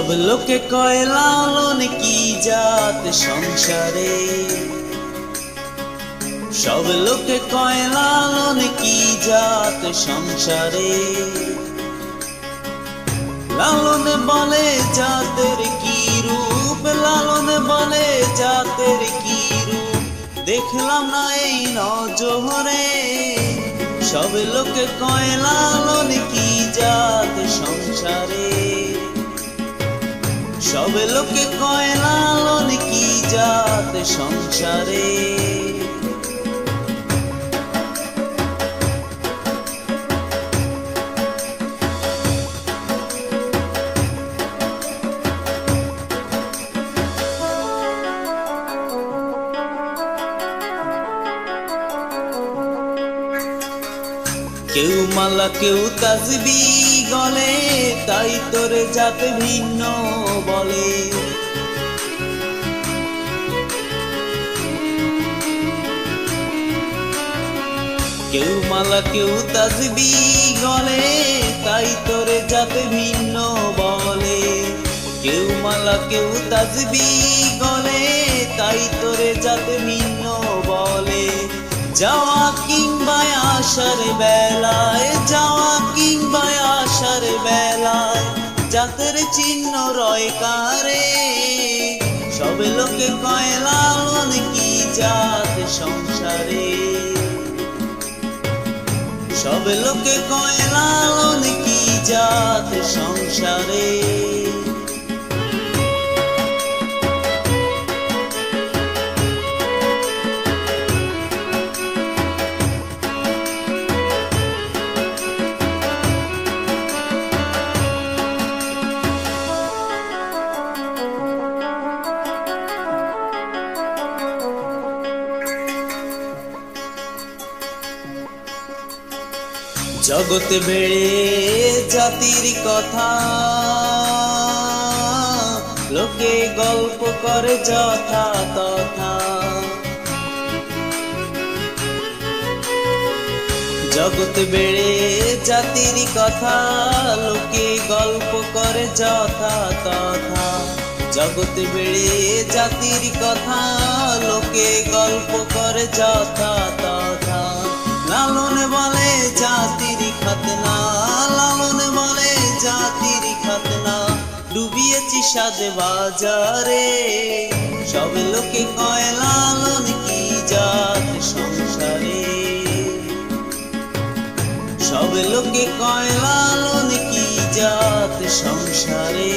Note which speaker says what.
Speaker 1: সব লোকে কয় লালন কি জাত সংসারে, সব লোকে কয় লালন কি জাত সংসারে। লালন বলে জাতের কি রূপ, লালন বলে জাতের কি রূপ, দেখলাম না এই নজরে। সব লোকে কয় লালন কি জাত সংসারে, সব লোকে কয় লালন কি জাত সংসারে। কেউ মালা কেউ তাসবি গলে, তাই তোরে জাত ভিন্ন বলে। কেউ মালা কেউ তাসবি গলে, তাই তোরে জাত ভিন্ন বলে। কেউ মালা কেউ তাসবি গলে, তাই তোরে জাত ভিন্ন বলে। যাওয়া কিংবা আসার বেলায়, যাওয়া কিংবা আসার বেলায়, জাতের চিহ্ন রয় কারে। সব লোকে কয় লালন কি জাত সংসারে, সব লোকে কয় লালন কি জাত সংসারে। জগতে বেড়ে জাতির কথা, লোকে গল্প করে যথা তথা। জগতে বেড়ে জাতির কথা, লোকে গল্প করে যথা তথা। জগতে বেড়ে জাতির কথা, লোকে গল্প করে যথা তথা। লালন বলে জাতির খাতনা, লালন বলে জাতির খাতনা, ডুবিয়েছি সাদ বাজারে। সব লোকে কয় লালন কি জাত সংসারে, সব লোকে কয় লালন কি জাত সংসারে।